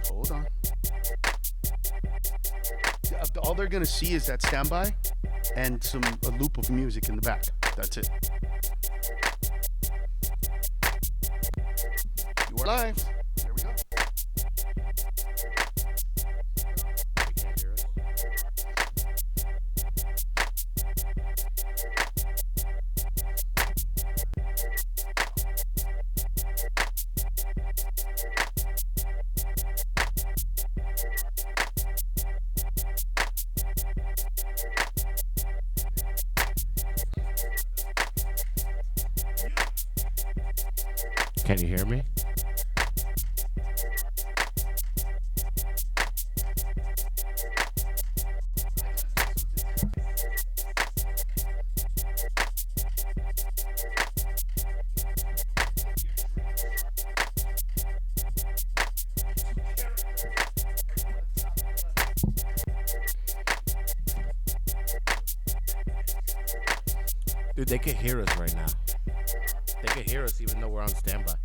Hold on. All they're gonna see is that standby and a loop of music in the back. That's it. You are live. There we go. Can you hear me? Dude, they can hear us right now. They can hear us even though we're on standby.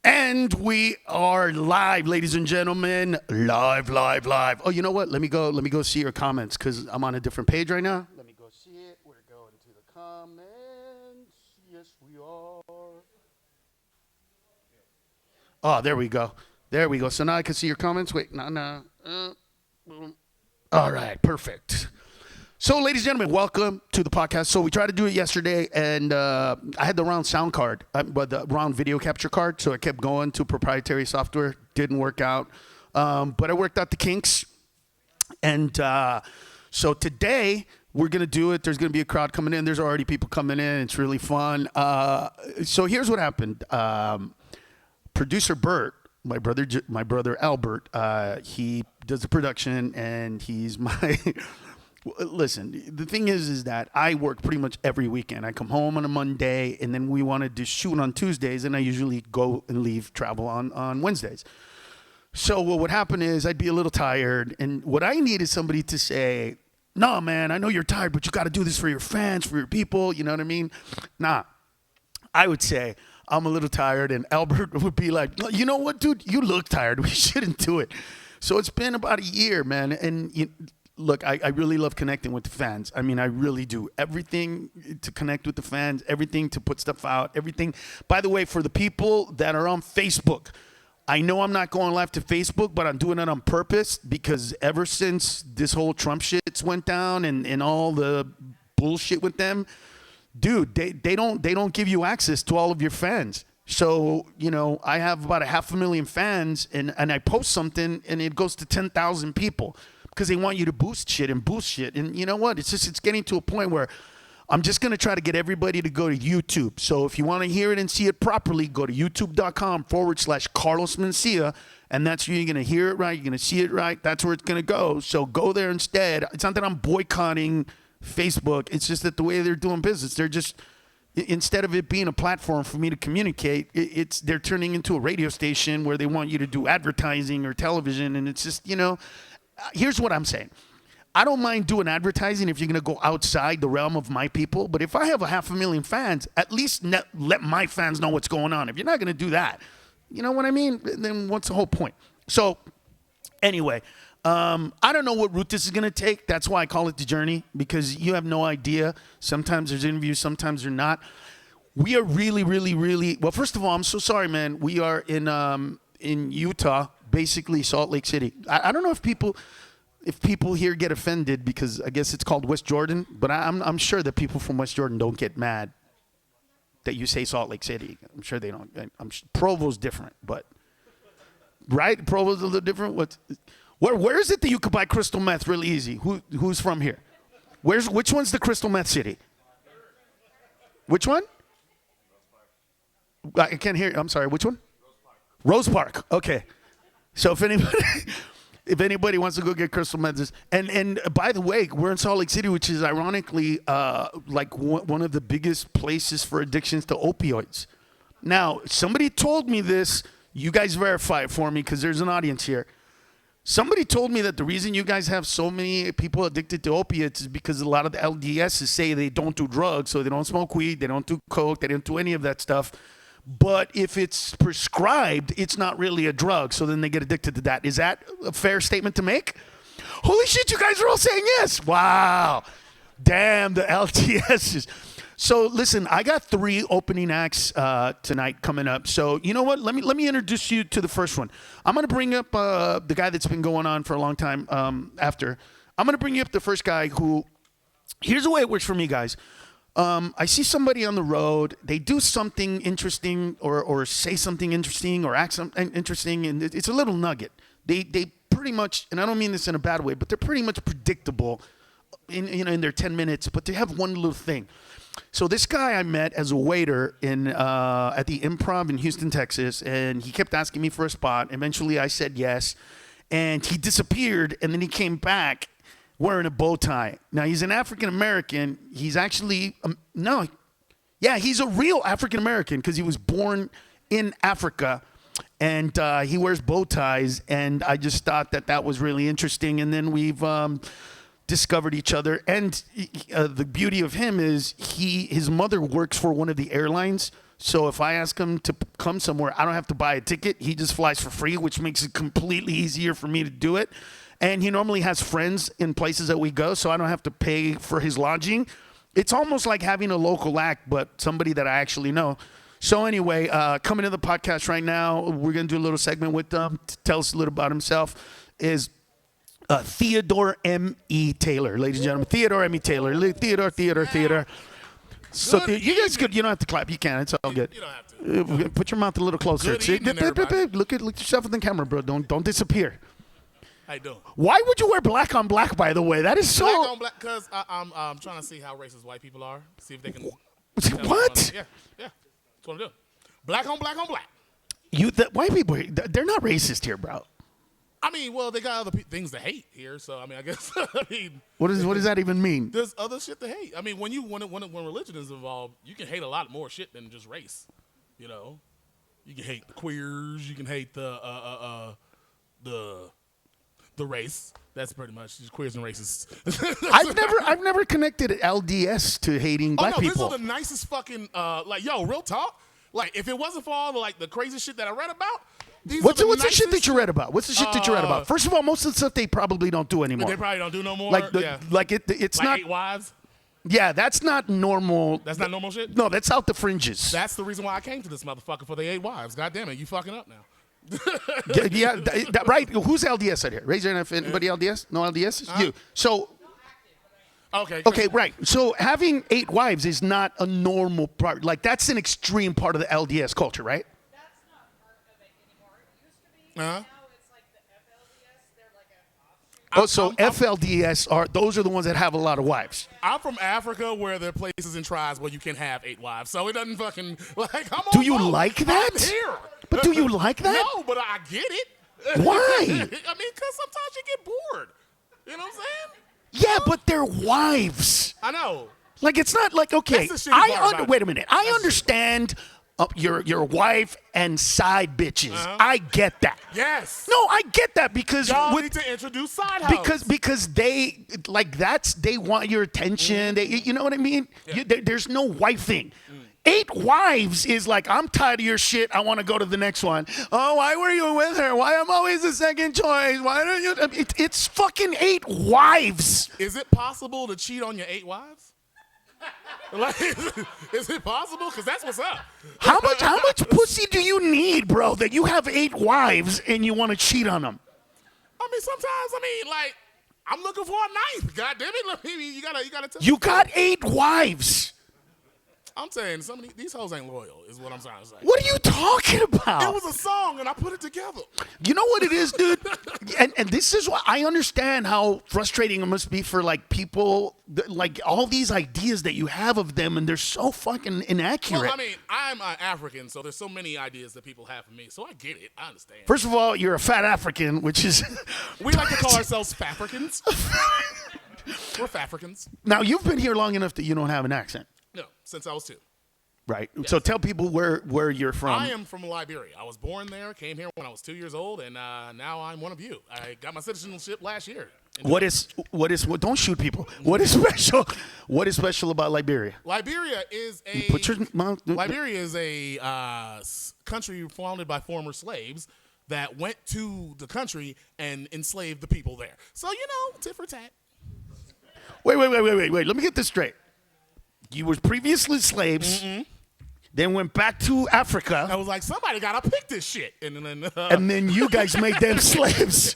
And we are live, ladies and gentlemen. Live. Oh, you know what? Let me go see your comments because I'm on a different page right now. Let me go see it. We're going to the comments. Yes, we are. Oh, there we go. So now I can see your comments. Wait, no. All right, perfect. So, ladies and gentlemen, welcome to the podcast. So we tried to do it yesterday, and I had the wrong sound card, but the wrong video capture card. So I kept going to proprietary software. Didn't work out, but I worked out the kinks. And so today we're gonna do it. There's gonna be a crowd coming in. There's already people coming in. It's really fun. So here's what happened. Producer Bert, my brother Albert, he does the production, and he's my. Listen, the thing is that I work pretty much every weekend. I come home on a Monday, and then we wanted to shoot on Tuesdays, and I usually go and leave travel on Wednesdays. So what would happen is I'd be a little tired, and what I need is somebody to say, "No, man, I know you're tired, but you got to do this for your fans, for your people." You know what I mean? Nah, I would say, "I'm a little tired," and Albert would be like, "You know what, dude? You look tired. We shouldn't do it." So it's been about a year, man, and look, I really love connecting with the fans. I mean, I really do. Everything to connect with the fans, everything to put stuff out, everything. By the way, for the people that are on Facebook, I know I'm not going live to Facebook, but I'm doing it on purpose because ever since this whole Trump shit went down and all the bullshit with them, dude, they don't give you access to all of your fans. So, you know, I have about 500,000 fans, and I post something, and it goes to 10,000 people. Because they want you to boost shit. And you know what? It's getting to a point where I'm just going to try to get everybody to go to YouTube. So if you want to hear it and see it properly, go to youtube.com/Carlos Mencia. And that's where you're going to hear it right. You're going to see it right. That's where it's going to go. So go there instead. It's not that I'm boycotting Facebook. It's just that the way they're doing business, they're just, instead of it being a platform for me to communicate, they're turning into a radio station where they want you to do advertising or television. And it's just, you know. Here's what I'm saying. I don't mind doing advertising if you're going to go outside the realm of my people. But if I have 500,000 fans, at least let my fans know what's going on. If you're not going to do that, you know what I mean? Then what's the whole point? So anyway, I don't know what route this is going to take. That's why I call it The Journey, because you have no idea. Sometimes there's interviews, sometimes they're not. We are really, well, first of all, I'm so sorry, man. We are in Utah. Basically Salt Lake City. I don't know if people here get offended because I guess it's called West Jordan, but I'm sure that people from West Jordan don't get mad that you say Salt Lake City. I'm sure they don't. Provo's different, but right? Provo's a little different. Where is it that you could buy crystal meth really easy? Who's from here? Which one's the crystal meth city? Which one? I can't hear you. I'm sorry. Which one? Rose Park. Okay. So if anybody wants to go get crystal meth, and by the way, we're in Salt Lake City, which is ironically like one of the biggest places for addictions to opioids. Now, somebody told me this. You guys verify it for me because there's an audience here. Somebody told me that the reason you guys have so many people addicted to opiates is because a lot of the LDSs say they don't do drugs, so they don't smoke weed, they don't do coke, they don't do any of that stuff. But if it's prescribed, it's not really a drug, so then they get addicted to that. Is that a fair statement to make? Holy shit, you guys are all saying yes. Wow. Damn, the LTSs. So listen, I got 3 opening acts tonight coming up. So you know what? Let me introduce you to the first one. I'm going to bring up the guy that's been going on for a long time after. I'm going to bring you up the first guy who, here's the way it works for me, guys. I see somebody on the road, they do something interesting or say something interesting or act something interesting, and it's a little nugget. They pretty much, and I don't mean this in a bad way, but they're pretty much predictable in their 10 minutes, but they have one little thing. So this guy I met as a waiter at the Improv in Houston, Texas, and he kept asking me for a spot. Eventually, I said yes, and he disappeared, and then he came back wearing a bow tie. Now, he's an African American. He's actually he's a real African American because he was born in Africa, and he wears bow ties. And I just thought that was really interesting. And then we've discovered each other, and the beauty of him is his mother works for one of the airlines, so if I ask him to come somewhere, I don't have to buy a ticket. He just flies for free, which makes it completely easier for me to do it. And he normally has friends in places that we go, so I don't have to pay for his lodging. It's almost like having a local act, but somebody that I actually know. So anyway, coming to the podcast right now, we're going to do a little segment with him to tell us a little about himself, is Theodore M.E. Taylor, ladies and gentlemen. Theodore M.E. Taylor. Theodore. So you guys could. You don't have to clap. You can. It's all good. You don't have to. Put your mouth a little closer. Good evening, everybody. Look at yourself in the camera, bro. Don't disappear. How you doing? Why would you wear black on black? By the way, that is so. Black on black, because I'm trying to see how racist white people are. See if they can. What? Yeah. That's what I'm doing. Black on black on black. White people, they're not racist here, bro. I mean, well, they got other things to hate here, so I mean, I guess. What does that even mean? There's other shit to hate. I mean, when religion is involved, you can hate a lot more shit than just race. You know, you can hate the queers, you can hate the race. That's pretty much just queers and racists. I've never connected LDS to hating black people. These are the nicest fucking real talk. Like, if it wasn't for all the crazy shit that I read about. What's the shit that you read about? What's the shit that you read about? First of all, most of the stuff they probably don't do anymore. They probably don't do no more. It's not 8 wives. Yeah, that's not normal. That's not normal shit. No, that's out the fringes. That's the reason why I came to this motherfucker for the 8 wives. God damn it, you fucking up now. Right. Who's LDS out here? Raise your hand if anybody LDS. No LDS. You. So. Okay, right. So having 8 wives is not a normal part. Like, that's an extreme part of the LDS culture, right? Uh-huh. FLDS those are the ones that have a lot of wives. I'm from Africa, where there are places and tribes where you can have 8 wives, so it doesn't fucking Do you like that? I'm here. But do you like that? No, but I get it. Why? I mean, because sometimes you get bored. You know what I'm saying? Yeah, but they're wives. I know. Like, it's not like, okay. That's the shitty part about it. Wait a minute. I understand. Your wife and side bitches. Uh-huh. I get that. Yes. No, I get that because y'all need to introduce side hoes. Because they they want your attention. You know what I mean? Yeah. There's no wifing. 8 wives is like, I'm tired of your shit. I want to go to the next one. Oh, why were you with her? Why I'm always the second choice? Why don't you? It's fucking 8 wives. Is it possible to cheat on your 8 wives? Like, is it possible? Because that's what's up. How much pussy do you need, bro, that you have 8 wives and you want to cheat on them? I mean, sometimes, I'm looking for a 9th. God damn it. You gotta tell me. You got 8 wives. I'm saying some of these hoes ain't loyal, is what I'm trying to say. What are you talking about? It was a song, and I put it together. You know what it is, dude? and this is why I understand how frustrating it must be for, like, people, like, all these ideas that you have of them, and they're so fucking inaccurate. Well, I mean, I'm African, so there's so many ideas that people have of me, so I get it. I understand. First of all, you're a fat African, which is... We like to call ourselves Fafricans. We're Fafricans. Now, you've been here long enough that you don't have an accent. No, since I was 2. Right. Yes. So tell people where you're from. I am from Liberia. I was born there, came here when I was 2 years old, and now I'm one of you. I got my citizenship last year. Don't shoot people. What is special about Liberia? Liberia is a country founded by former slaves that went to the country and enslaved the people there. So, tit for tat. Wait. Let me get this straight. You were previously slaves, then went back to Africa. I was like, somebody gotta pick this shit, and then you guys made them slaves.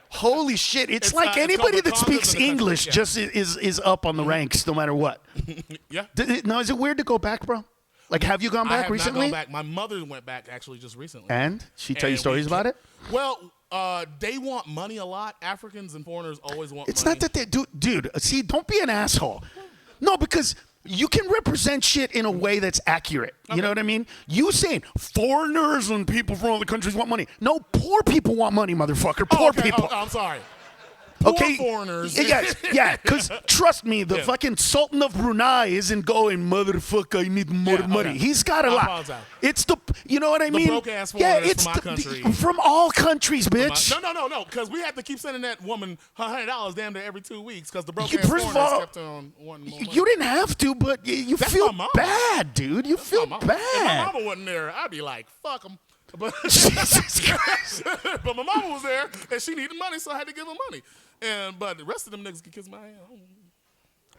Holy shit! It's like anybody that speaks English just is up on the ranks, no matter what. Yeah. Now, is it weird to go back, bro? Like, have you gone back recently? I have not gone back. My mother went back actually just recently. And she tell you stories about it? Well, They want money a lot. Africans and foreigners always want It's money. not that they do, dude. See, don't be an asshole. No, because you can represent shit in a way that's accurate. You know what I mean? You saying foreigners and people from other countries want money. No, poor people want money, motherfucker. Poor people. I'm sorry. Poor Okay, foreigners. Yes, yeah, because trust me, the fucking Sultan of Brunei isn't going, motherfucker, I need more money. Okay. He's got a I lot. apologize. It's the, you know what I mean? broke-ass foreigners it's from our country. from all countries, bitch. No, because we had to keep sending that woman her $100 damn near every 2 weeks because the broke You- ass first of foreigners all, kept on wanting more money. You didn't have to, but you That's feel my mama. bad, dude. You feel My mama. bad. If my mama wasn't there, I'd be like, fuck them. But, Jesus Christ. but my mama was there and she needed money, so I had to give her money. But the rest of them niggas can kiss my ass.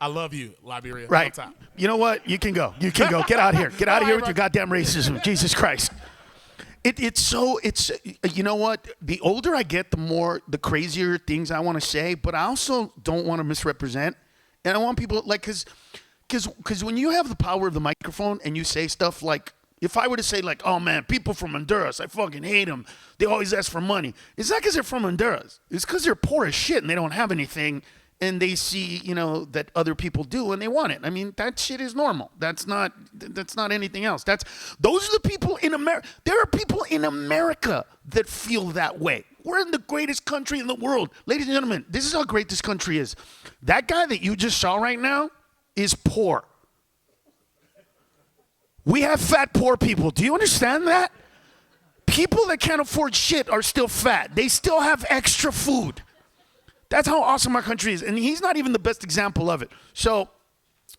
I love you, Liberia. Right. On top. You know what? You can go. You can go. Get out of here. Get out of here with All your right, goddamn racism. Jesus Christ. It's you know what? The older I get, the crazier things I want to say, but I also don't want to misrepresent. And I want people because when you have the power of the microphone and you say stuff like, if I were to say like, oh man, people from Honduras, I fucking hate them. They always ask for money. It's not because they're from Honduras. It's because they're poor as shit and they don't have anything. And they see, that other people do and they want it. I mean, that shit is normal. That's not anything else. Those are the people in America. There are people in America that feel that way. We're in the greatest country in the world. Ladies and gentlemen, this is how great this country is. That guy that you just saw right now is poor. We have fat poor people. Do you understand that? People that can't afford shit are still fat. They still have extra food. That's how awesome our country is. And he's not even the best example of it. So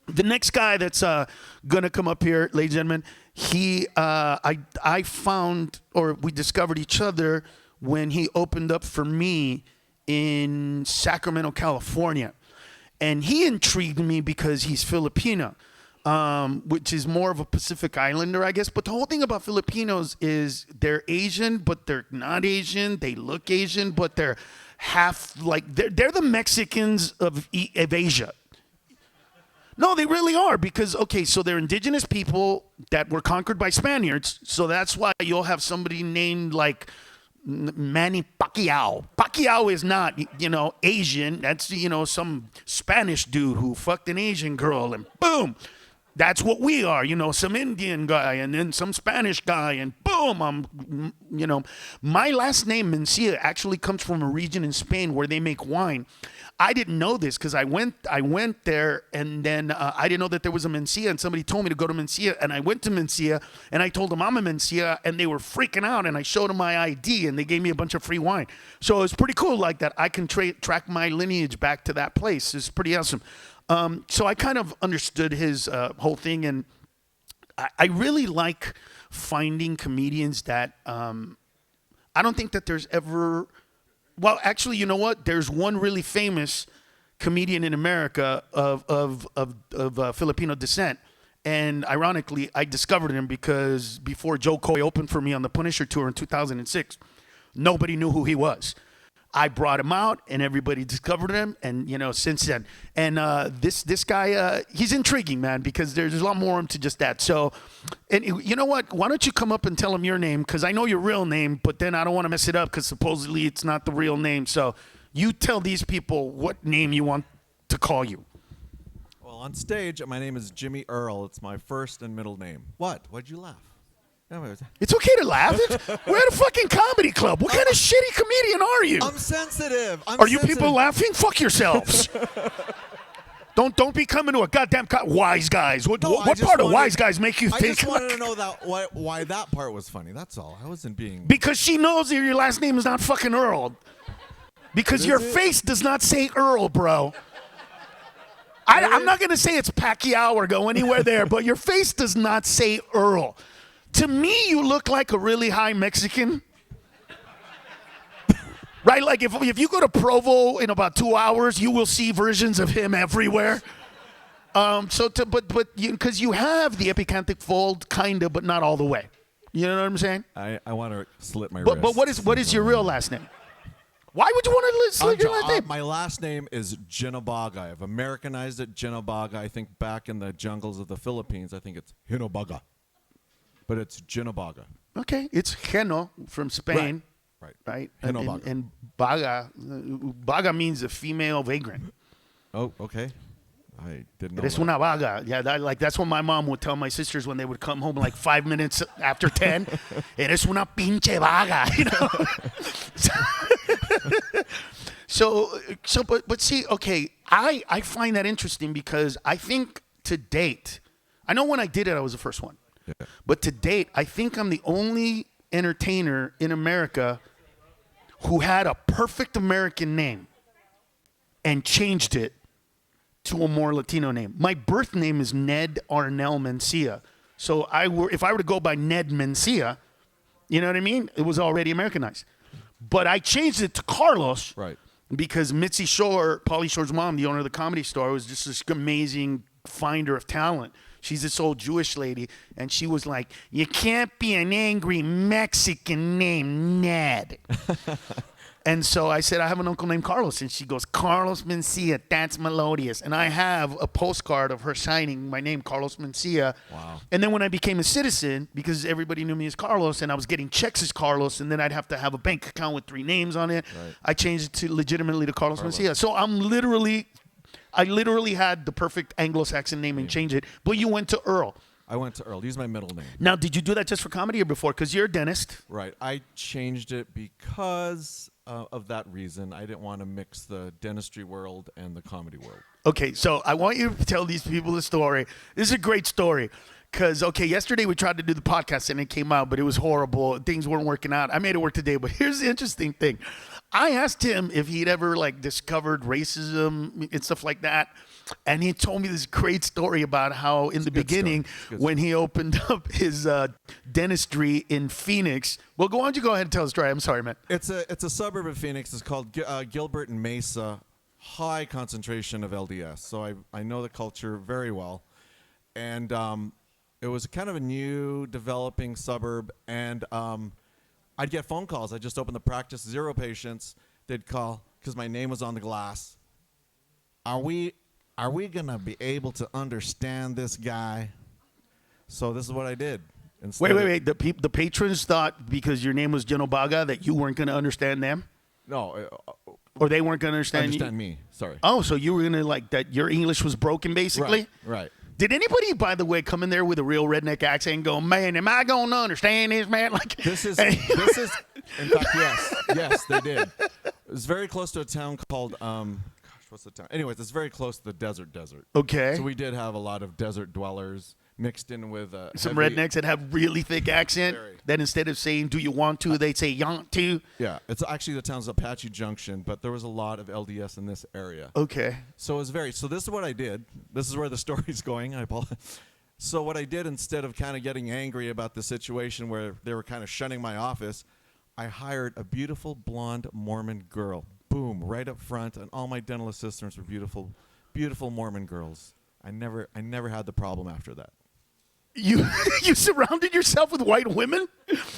the next guy that's going to come up here, ladies and gentlemen, I found, or we discovered each other when he opened up for me in Sacramento, California. And he intrigued me because he's Filipino. Which is more of a Pacific Islander, I guess. But the whole thing about Filipinos is they're Asian, but they're not Asian. They look Asian, but they're half they're the Mexicans of Asia. No, they really are because, okay, so they're indigenous people that were conquered by Spaniards. So that's why you'll have somebody named like Manny Pacquiao. Pacquiao is not, Asian. That's, some Spanish dude who fucked an Asian girl and boom. That's what we are, some Indian guy and then some Spanish guy and boom, my last name Mencia actually comes from a region in Spain where they make wine. I didn't know this because I went there and then I didn't know that there was a Mencia and somebody told me to go to Mencia and I went to Mencia and I told them I'm a Mencia and they were freaking out and I showed them my ID and they gave me a bunch of free wine. So it's pretty cool like that. I can track my lineage back to that place. It's pretty awesome. So I kind of understood his whole thing, and I really like finding comedians that I don't think that there's ever. Well, actually, you know what? There's one really famous comedian in America of Filipino descent, and ironically, I discovered him because before Joe Coy opened for me on the Punisher tour in 2006, nobody knew who he was. I brought him out, and everybody discovered him, and since then, and this guy, he's intriguing, man, because there's a lot more to just that. So, and you know what? Why don't you come up and tell him your name? Because I know your real name, but then I don't want to mess it up because supposedly it's not the real name. So, you tell these people what name you want to call you. Well, on stage, my name is Jimmy Earl. It's my first and middle name. What? Why'd you laugh? It's okay to laugh. We're at a fucking comedy club. What kind of shitty comedian are you? I'm sensitive. Are you people laughing? Fuck yourselves. Don't be coming to a goddamn wise guys. What part of wise guys make you think? I just wanted to know why that part was funny. That's all. I wasn't being. Because she knows that your last name is not fucking Earl. Because your face does not say Earl, bro. I'm not gonna say it's Pacquiao or go anywhere there, but your face does not say Earl. To me, you look like a really high Mexican. Right? Like if you go to Provo in about 2 hours, you will see versions of him everywhere. Because you have the epicanthic fold, kind of, but not all the way. You know what I'm saying? I want to slit my wrist. But what is your real last name? Why would you want to slit your last name? My last name is Jinabaga. I've Americanized it, Jinabaga. I think back in the jungles of the Philippines, I think it's Hinobaga. But it's Jinabaga. Okay, it's Geno from Spain. Right? Genobaga. And baga means a female vagrant. Oh, okay. I didn't know Eres that. una vaga. Yeah, that's what my mom would tell my sisters when they would come home like 5 minutes after 10. Eres una pinche vaga. You know? But see, okay, I find that interesting because I think to date, I know when I did it, I was the first one. Yeah. But to date, I think I'm the only entertainer in America who had a perfect American name and changed it to a more Latino name. My birth name is Ned Arnell Mencia. So if I were to go by Ned Mencia, you know what I mean? It was already Americanized. But I changed it to Carlos. Right. Because Mitzi Shore, Pauly Shore's mom, the owner of the Comedy Store, was just this amazing finder of talent. She's this old Jewish lady, and she was like, you can't be an angry Mexican named Ned. And so I said, I have an uncle named Carlos. And she goes, Carlos Mencia, that's melodious. And I have a postcard of her signing my name, Carlos Mencia. Wow. And then when I became a citizen, because everybody knew me as Carlos, and I was getting checks as Carlos, and then I'd have to have a bank account with 3 names on it, Right. I changed it to legitimately to Carlos Mencia. So I literally had the perfect Anglo-Saxon name and changed it. But you went to Earl. I went to Earl. Use my middle name. Now, did you do that just for comedy or before? Because you're a dentist. Right. I changed it because of that reason. I didn't want to mix the dentistry world and the comedy world. Okay, so I want you to tell these people the story. This is a great story. Because, okay, yesterday we tried to do the podcast and it came out, but it was horrible. Things weren't working out. I made it work today, but here's the interesting thing. I asked him if he'd ever, discovered racism and stuff like that. And he told me this great story about how in the beginning, when he opened up his dentistry in Phoenix. Well, why don't you go ahead and tell the story? I'm sorry, man. It's a suburb of Phoenix. It's called Gilbert and Mesa. High concentration of LDS. So I know the culture very well. And it was kind of a new developing suburb. And I'd get phone calls. I just opened the practice. 0 patients. They'd call because my name was on the glass. Are we going to be able to understand this guy? So this is what I did. Wait. The patrons thought because your name was Genobaga that you weren't going to understand them? No. Or they weren't going to understand you? Me. Sorry. Oh, so you were going to that your English was broken basically? Right. Did anybody, by the way, come in there with a real redneck accent and go, man, am I going to understand this, man? This is, in fact, yes, they did. It was very close to a town called, what's the town? Anyways, it's very close to the desert. Okay. So we did have a lot of desert dwellers mixed in with some rednecks that have really thick accent. Very. That instead of saying, do you want to, they say, yont to. Yeah, it's actually the town's Apache Junction, but there was a lot of LDS in this area. Okay. So it was so this is what I did. This is where the story's going. I apologize. So what I did, instead of kind of getting angry about the situation where they were kind of shunning my office, I hired a beautiful blonde Mormon girl. Boom, right up front, and all my dental assistants were beautiful, beautiful Mormon girls. I never had the problem after that. You surrounded yourself with white women?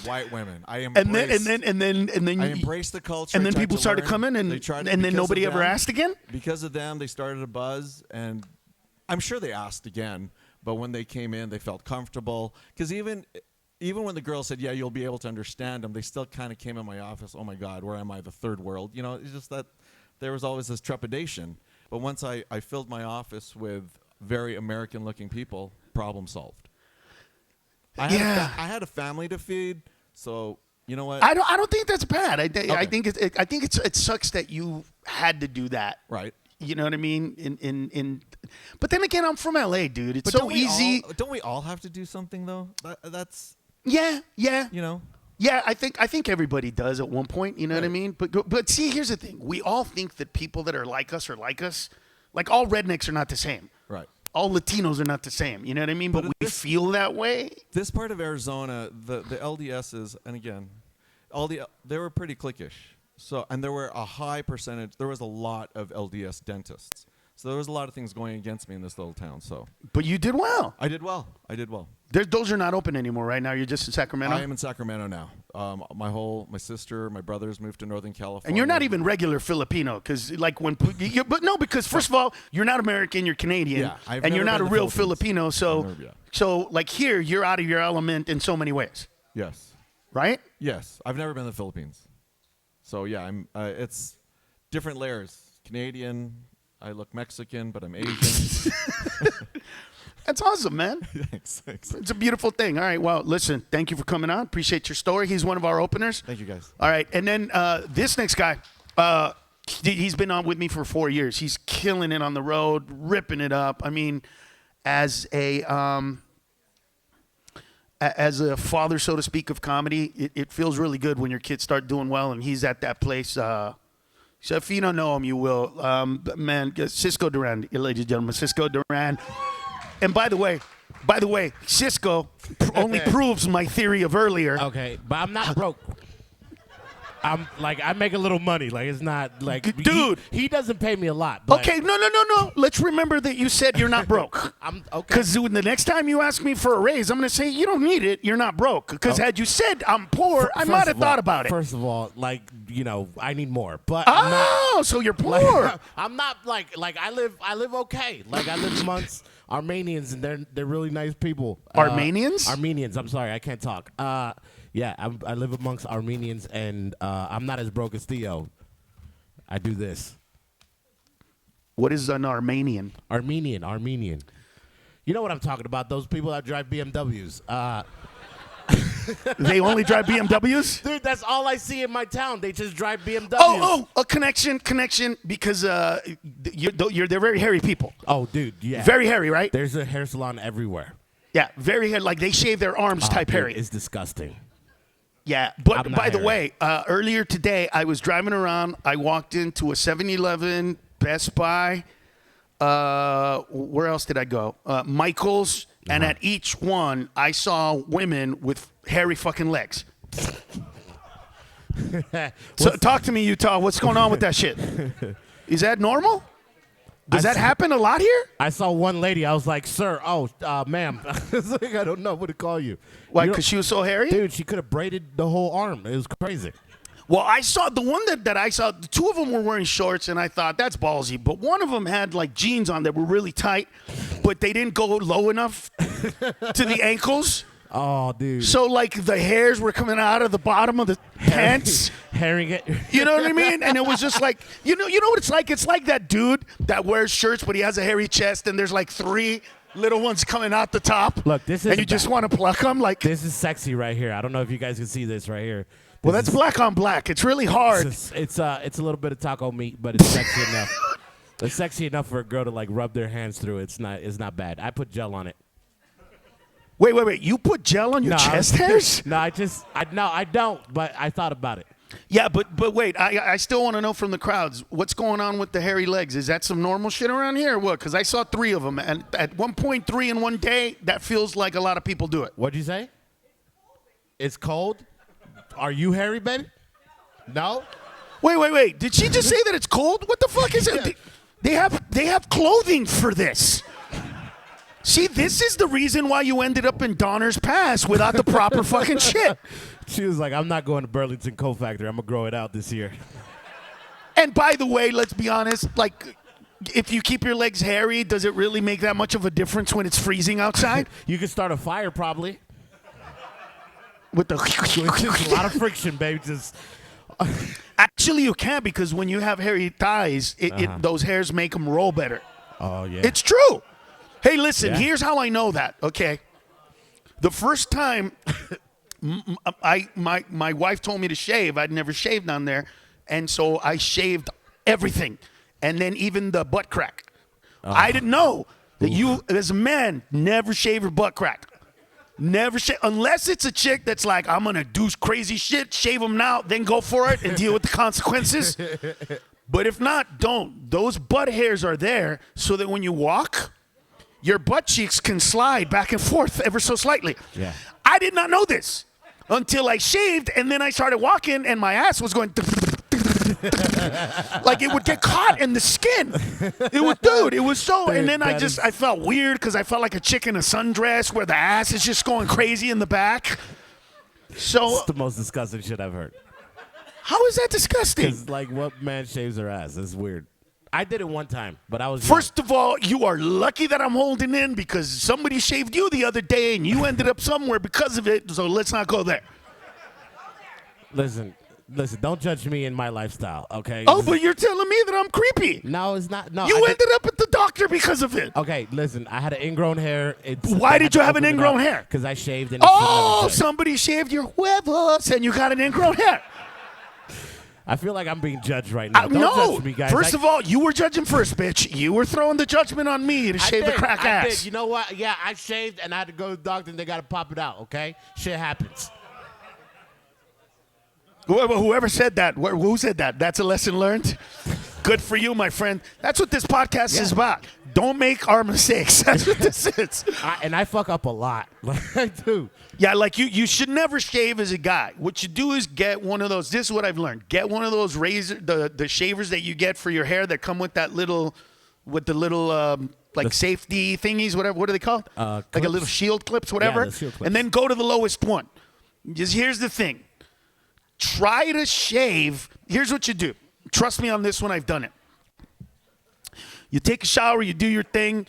White women. I And then I embraced the culture. And then people started coming, and then nobody ever asked again? Because of them, they started a buzz, and I'm sure they asked again, but when they came in, they felt comfortable. Because even when the girl said, yeah, you'll be able to understand them, they still kind of came in my office, oh my God, where am I, the third world? You know, it's just that there was always this trepidation. But once I filled my office with very American-looking people, problem solved. I had a family to feed, so you know what? I don't think that's bad. I think it sucks that you had to do that. Right. You know what I mean? But then again, I'm from LA, dude. It's so easy. Don't we all have to do something though? That's yeah. You know. Yeah, I think everybody does at one point. You know what I mean? But see, here's the thing: we all think that people that are like us are like us. Like all rednecks are not the same. Right. All Latinos are not the same. You know what I mean? But we feel that way. This part of Arizona, the LDSs, and again, they were pretty cliquish. So, and there were a high percentage. There was a lot of LDS dentists. So there was a lot of things going against me in this little town. So, but you did well. I did well. Those are not open anymore right now. You're just in Sacramento. I am in Sacramento now. My sister, my brothers moved to Northern California. And you're not even regular Filipino, because because first of all, you're not American, you're Canadian, yeah, and you're not a real Filipino. So like here, you're out of your element in so many ways. Yes. Right? Yes. I've never been to the Philippines. So yeah, I'm. It's different layers. Canadian. I look Mexican, but I'm Asian. That's awesome, man. Thanks. It's a beautiful thing. All right. Well, listen, thank you for coming on. Appreciate your story. He's one of our openers. Thank you, guys. All right. And then this next guy, he's been on with me for 4 years. He's killing it on the road, ripping it up. I mean, as a father, so to speak, of comedy, it feels really good when your kids start doing well, and he's at that place. So if you don't know him, you will. Man, Cisco Duran, ladies and gentlemen, Cisco Duran. And by the way, Cisco only proves my theory of earlier. Okay, but I'm not broke. I'm like, I make a little money. Like, it's not like, dude, he doesn't pay me a lot. But okay, no. Let's remember that you said you're not broke. I'm okay. Because the next time you ask me for a raise, I'm going to say you don't need it. You're not broke. Because had you said I'm poor, I might have thought about it. First of all, like, you know, I need more. But so you're poor. I'm not like I live okay. Like, I live amongst Armenians, and they're really nice people. Armenians? Armenians. I'm sorry, I can't talk. Yeah, I live amongst Armenians, and I'm not as broke as Theo. I do this. What is an Armenian? Armenian. You know what I'm talking about? Those people that drive BMWs. They only drive BMWs? Dude, that's all I see in my town. They just drive BMWs. Oh, a connection, because they're very hairy people. Oh, dude, yeah. Very hairy, right? There's a hair salon everywhere. Yeah, very hairy. Like they shave their arms type Dude, hairy. it's disgusting. Yeah, but I'm not by the hairy. way, earlier today I was driving around. I walked into a 7-Eleven, Best Buy. Where else did I go? Michael's. And at each one, I saw women with hairy fucking legs. So talk to me, Utah. What's going on with that shit? Is that normal? Does that happen a lot here? I saw one lady. I was like, sir, ma'am. I was like, I don't know what to call you. Why, You know- because she was so hairy? Dude, she could have braided the whole arm. It was crazy. Well, I saw the one that I saw, the two of them were wearing shorts, and I thought, that's ballsy. But one of them had, like, jeans on that were really tight, but they didn't go low enough to the ankles. Oh, dude. So, like, the hairs were coming out of the bottom of the pants. Herring it. You know what I mean? And it was just like, you know what it's like? It's like that dude that wears shirts, but he has a hairy chest, and there's, like, 3 little ones coming out the top. Look, this is and you just want to pluck them. Like, This is sexy right here. I don't know if you guys can see this right here. well, that's black on black. It's really hard. It's a little bit of taco meat, but it's sexy enough. It's sexy enough for a girl to like rub their hands through. It's not bad. I put gel on it. Wait. You put gel on your chest hairs? No, I don't. But I thought about it. Yeah, but wait. I still want to know from the crowds, what's going on with the hairy legs? Is that some normal shit around here or what? Because I saw 3 of them. And at 1.3 in one day, that feels like a lot of people do it. What'd you say? It's cold? Are you hairy, baby? No? Wait. Did she just say that it's cold? What the fuck is it? They have clothing for this. See, this is the reason why you ended up in Donner's Pass without the proper fucking shit. She was like, I'm not going to Burlington Coat Factory. I'm going to grow it out this year. And by the way, let's be honest, like, if you keep your legs hairy, does it really make that much of a difference when it's freezing outside? You could start a fire probably. With the Just a lot of friction, baby. Just Actually, you can't, because when you have hairy thighs, those hairs make them roll better. Oh, yeah. It's true. Hey, listen, Yeah. here's how I know that, okay? The first time my wife told me to shave, I'd never shaved on there, and so I shaved everything, and then even the butt crack. I didn't know that you, as a man, never shave your butt crack. Never shave, unless it's a chick that's like, I'm going to do crazy shit, shave them now, then go for it and deal with the consequences. But if not, don't. Those butt hairs are there so that when you walk, your butt cheeks can slide back and forth ever so slightly. Yeah. I did not know this until I shaved, and then I started walking, and my ass was going like it would get caught in the skin. It was so. Dude, and then I that felt weird because I felt like a chick in a sundress where the ass is just going crazy in the back. So It's the most disgusting shit I've heard. how is that disgusting? It's like, what man shaves their ass? It's weird. I did it one time, but I was young. First of all, you are lucky that I'm holding in because somebody shaved you the other day and you ended up somewhere because of it. So let's not go there. Listen, Listen, don't judge me in my lifestyle, okay? Oh, but you're telling me that I'm creepy. No, it's not. No, You ended up at the doctor because of it. Okay, listen, I had an ingrown hair. Why did you have an ingrown hair? Because I shaved and Oh, somebody shaved your huevos and you got an ingrown hair. I feel like I'm being judged right now. Don't No. judge me, guys. First of all, you were judging first, bitch. You were throwing the judgment on me to shave the crack I ass. did. You know what? Yeah, I shaved and I had to go to the doctor and they got to pop it out, okay? Shit happens. Whoever said that, who said that? That's a lesson learned? Good for you, my friend. That's what this podcast is about. Don't make our mistakes. That's what this is. And I fuck up a lot. Like, I do. Yeah, like you should never shave as a guy. What you do is get one of those. This is what I've learned. Get one of those the shavers that you get for your hair that come with that little, safety thingies, whatever. What are they called? Like a little shield clips, whatever. the shield clips. And then go to the lowest one. Just here's the thing. Try to shave. Here's what you do. Trust me on this one. I've done it. You take a shower. You do your thing.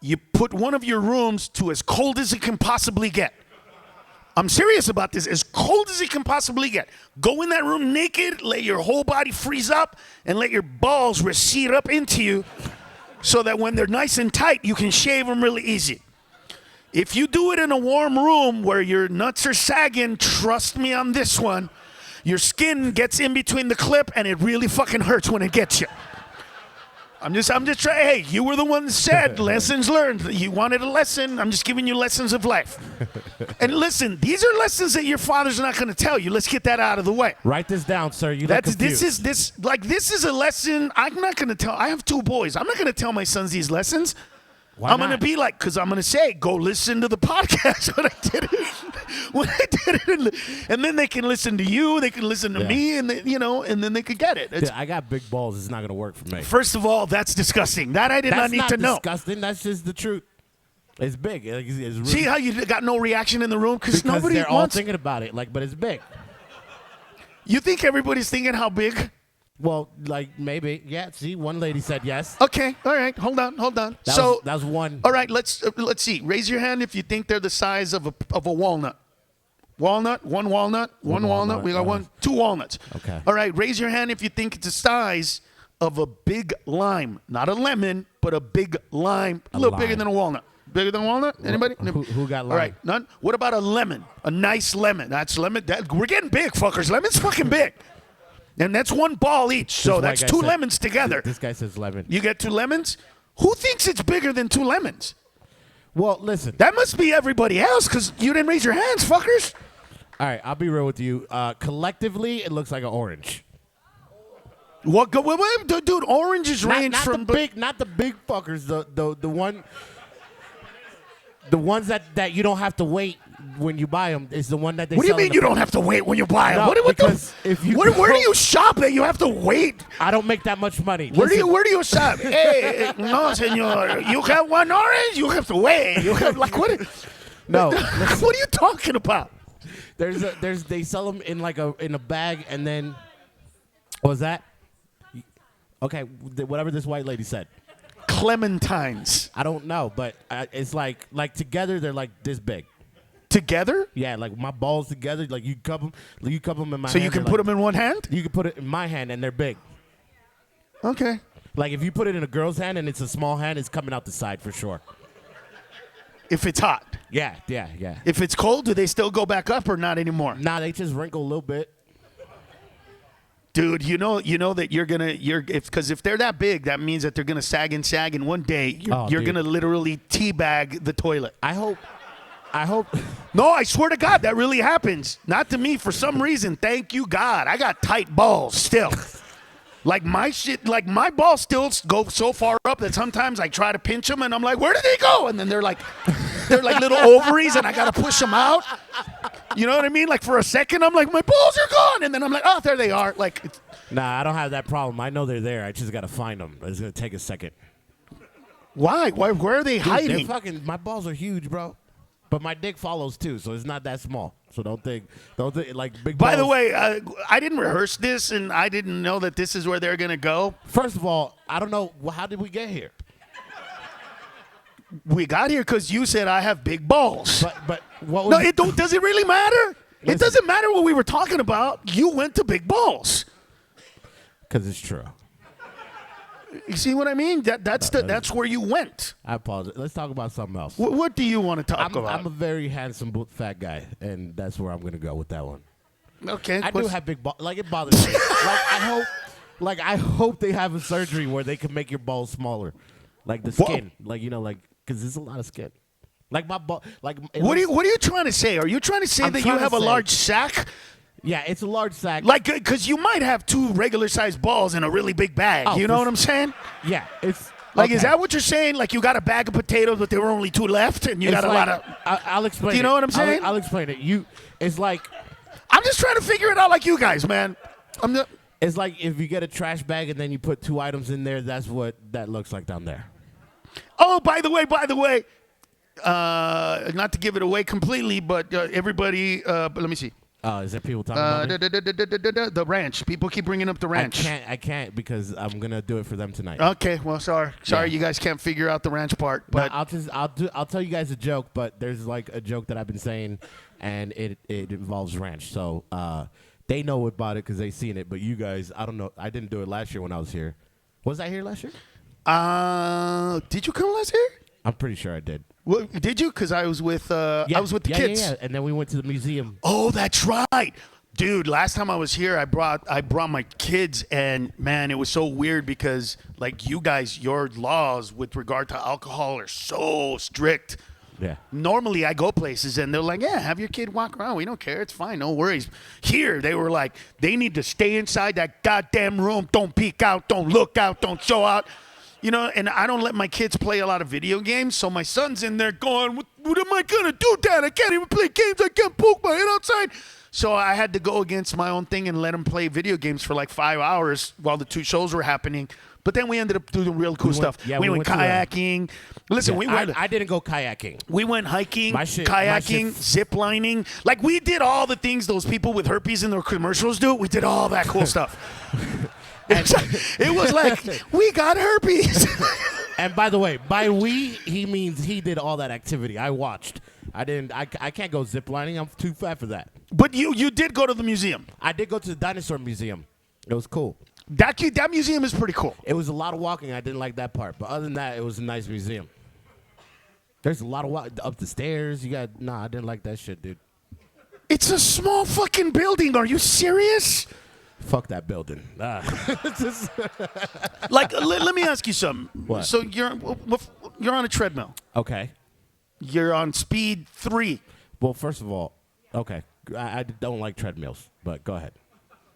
You put one of your rooms to as cold as it can possibly get. I'm serious about this. As cold as it can possibly get. Go in that room naked. Let your whole body freeze up. And let your balls recede up into you. So that when they're nice and tight, you can shave them really easy. If you do it in a warm room where your nuts are sagging, trust me on this one. Your skin gets in between the clip, and it really fucking hurts when it gets you. I'm just trying. Hey, you were the one that said lessons learned. You wanted a lesson. I'm just giving you lessons of life. And listen, these are lessons that your father's not going to tell you. Let's get that out of the way. Write this down, sir. You look confused. This is a lesson. I'm not going to tell. I have 2 boys. I'm not going to tell my sons these lessons. Why I'm going to not? be like, because I'm going to say, go listen to the podcast when I did it. And then they can listen to you, they can listen to me, and and then they could get it. Dude, I got big balls. It's not going to work for me. First of all, that's disgusting. That I did not need to know. That's not disgusting. That's just the truth. It's big. It's really, See how you got no reaction in the room? because nobody they're all wants. thinking about it. But it's big. You think everybody's thinking how big? Well, maybe. Yeah. See, one lady said yes. Okay, all right. Hold on. That was one. All right, let's see. Raise your hand if you think they're the size of a walnut. Walnut, one walnut. We got 2 walnuts. Okay. All right, raise your hand if you think it's the size of a big lime, not a lemon, but a big lime, a little bigger lime. than a walnut. Bigger than a walnut? Anybody? Who got lime? All right, none. What about a lemon? A nice lemon. That's lemon. We're getting big, fuckers. Lemon's fucking big. And that's 1 ball each, so that's 2 lemons together. This guy says lemon. You get 2 lemons? Who thinks it's bigger than 2 lemons? Well, listen. That must be everybody else, because you didn't raise your hands, fuckers. All right, I'll be real with you. Collectively, it looks like an orange. What? Dude, oranges range Not from... the big fuckers. The ones that you don't have to wait when you buy them is the one that they. What do you sell in mean the you don't have to wait when you buy them? No, because if you where go- do you shop that you have to wait? I don't make that much money. Where Listen, do you shop? Hey, no, senor. You have 1 orange. You have to wait. You have what? No. What are you talking about? They sell them in in a bag and then. What was that? Okay, whatever this white lady said. Clementines. I don't know, but it's like together they're like this big. Together? Yeah, like my balls together. Like you cup them in my hand. So you can put them in one hand? You can put it in my hand and they're big. Okay. Like if you put it in a girl's hand and it's a small hand, it's coming out the side for sure. If it's hot. Yeah. If it's cold, do they still go back up or not anymore? Nah, they just wrinkle a little bit. Dude, you know that because if they're that big, that means that they're gonna sag and one day you're gonna literally teabag the toilet. I hope. No, I swear to God, that really happens. Not to me, for some reason. Thank you, God. I got tight balls still. Like my balls still go so far up that sometimes I try to pinch them and I'm like, where did they go? And then they're like little ovaries and I gotta push them out. You know what I mean? Like for a second, I'm like, my balls are gone, and then I'm like, oh, there they are. Like, Nah, I don't have that problem. I know they're there. I just gotta find them. It's gonna take a second. why? Where are they hiding? My balls are huge, bro. But my dick follows too, so it's not that small. So don't think like big. By the balls- way, I didn't rehearse this, and I didn't know that this is where they're gonna go. First of all, I don't know how did we get here. We got here because you said I have big balls. But what was No, does it really matter? It doesn't matter what we were talking about. You went to big balls. Because it's true. You see what I mean? That's where you went. I apologize. Let's talk about something else. What do you want to talk about? I'm a very handsome fat guy, and that's where I'm gonna go with that one. Okay. I do have big balls. Like, it bothers me. I hope they have a surgery where they can make your balls smaller, like the skin. Like, because there's a lot of skin. Like my ball. Like what are you trying to say? Are you trying to say that you have a large sack? Yeah, it's a large sack. Like, because you might have 2 regular-sized balls in a really big bag. Oh, you know what I'm saying? Yeah, it's like, okay. Is that what you're saying? Like, you got a bag of potatoes, but there were only 2 left, and you got a lot of. I'll explain. Do you know what I'm saying? I'll explain it. It's like. I'm just trying to figure it out, like you guys, man. It's like if you get a trash bag and then you put 2 items in there. That's what that looks like down there. Oh, by the way, not to give it away completely, but everybody, let me see. Is there people talking about me? The ranch. People keep bringing up the ranch. I can't because I'm gonna do it for them tonight. Okay, well, sorry, Yeah. you guys can't figure out the ranch part. But I'll tell you guys a joke, but there's like a joke that I've been saying, and it involves ranch. So they know about it because they seen it. But you guys, I don't know. I didn't do it last year when I was here. Was I here last year? Did you come last year? I'm pretty sure I did. Well, did you? Because I was with the kids. Yeah. And then we went to the museum. Oh, that's right. Dude, last time I was here, I brought my kids, and man, it was so weird because like you guys, your laws with regard to alcohol are so strict. Yeah. Normally, I go places and they're like, "Yeah, have your kid walk around. We don't care. It's fine. No worries." Here, they were like, they need to stay inside that goddamn room. Don't peek out. Don't look out. Don't show out. You know, and I don't let my kids play a lot of video games, so my son's in there going, what am I going to do, Dad? I can't even play games. I can't poke my head outside. So I had to go against my own thing and let him play video games for like 5 hours while the 2 shows were happening. But then we ended up doing real cool stuff. Yeah, we went kayaking. Listen, we went. I didn't go kayaking. We went hiking, kayaking, zip lining. Like, we did all the things those people with herpes in their commercials do. We did all that cool stuff. It was like, we got herpes. And by the way, by we, he means he did all that activity. I watched. I didn't. I can't go ziplining. I'm too fat for that. But you did go to the museum. I did go to the dinosaur museum. It was cool. That museum is pretty cool. It was a lot of walking. I didn't like that part. But other than that, it was a nice museum. There's a lot of walk up the stairs. I didn't like that shit, dude. It's a small fucking building. Are you serious? Fuck that building. Like, let me ask you something. What? So you're on a treadmill. Okay. You're on speed 3. Well, first of all, okay. I don't like treadmills, but go ahead.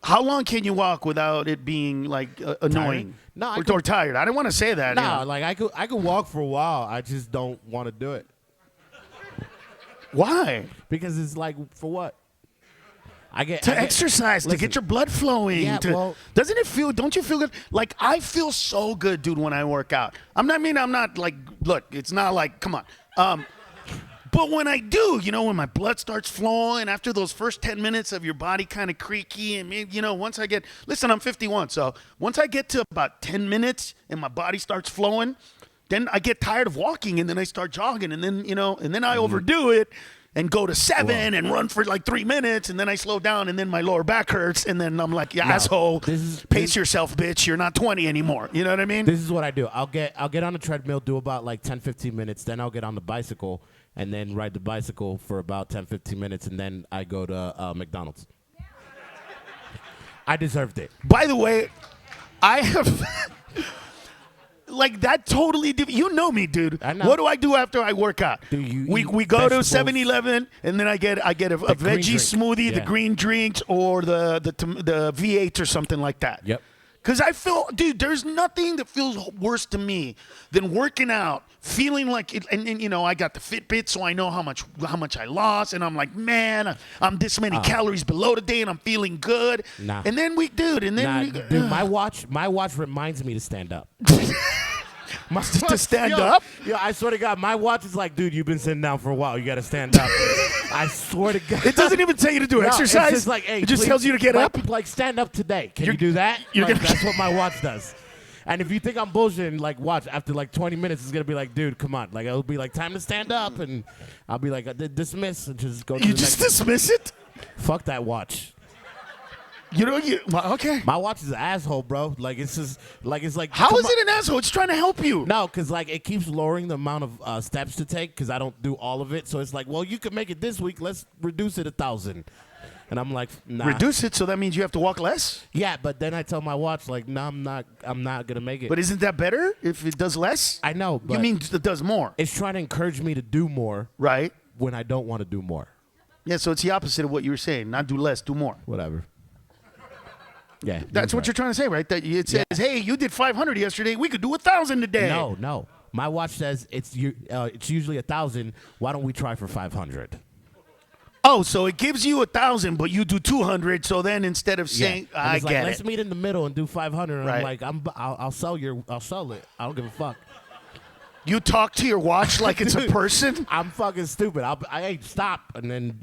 How long can you walk without it being like annoying? No, or tired. I didn't want to say that. No, you know. like I could walk for a while. I just don't want to do it. Why? Because it's like, for what? Exercise, to get your blood flowing. Yeah, doesn't it feel? Don't you feel good? Like, I feel so good, dude, when I work out. I'm not like, look, it's not like, come on. But when I do, when my blood starts flowing after those first 10 minutes of your body kind of creaky, and maybe, once I get, listen, I'm 51, so once I get to about 10 minutes and my body starts flowing, then I get tired of walking, and then I start jogging, and then, and then I overdo it and go to 7 and run for like 3 minutes, and then I slow down, and then my lower back hurts, and then I'm like, asshole, pace yourself, bitch. You're not 20 anymore. You know what I mean? This is what I do. I'll get on the treadmill, do about like 10, 15 minutes, then I'll get on the bicycle and then ride the bicycle for about 10, 15 minutes, and then I go to McDonald's. I deserved it. By the way, I have... Like, that totally you know me, dude. I know. What do I do after I work out? We go to vegetables? 7-Eleven, and then I get a veggie smoothie, the green drinks, or the V8 or something like that. Yep. Because I feel, dude, there's nothing that feels worse to me than working out, feeling like, and I got the Fitbit, so I know how much I lost, and I'm like, man, I'm this many calories below today, and I'm feeling good. Nah. And then dude, my watch reminds me to stand up. To stand up? Yeah, I swear to God, my watch is like, dude, you've been sitting down for a while. You got to stand up. I swear to God. It doesn't even tell you to do exercise. It's just like, hey, it just please, tells you to get up. Like, stand up today. Can you do that? That's what my watch does. And if you think I'm bullshitting, like, watch, after like 20 minutes, it's going to be like, dude, come on. Like, it'll be like, time to stand up. And I'll be like, dismiss, and just go to the next. You just dismiss it? Fuck that watch. You know, okay. My watch is an asshole, bro. Like it's just like it's like. How is it an asshole? It's trying to help you. No, because like it keeps lowering the amount of steps to take because I don't do all of it. So it's like, well, you can make it this week. Let's reduce it 1,000. And I'm like, nah. Reduce it, so that means you have to walk less. Yeah, but then I tell my watch like, no, I'm not gonna make it. But isn't that better if it does less? I know. But You mean it does more, it's trying to encourage me to do more right? when I don't want to do more. Yeah, so it's the opposite of what you were saying. Not do less, do more. Whatever. Yeah, That's what you're trying to say, right? That it says, hey, you did 500 yesterday. We could do 1,000 today. No. My watch says it's usually 1,000. Why don't we try for 500? Oh, so it gives you 1,000, but you do 200. So then instead of saying, And I it's get like, it. let's meet in the middle and do 500. And Right. I'm like, I'll sell it. I don't give a fuck. You talk to your watch like it's a person? I'm fucking stupid. I stop, and then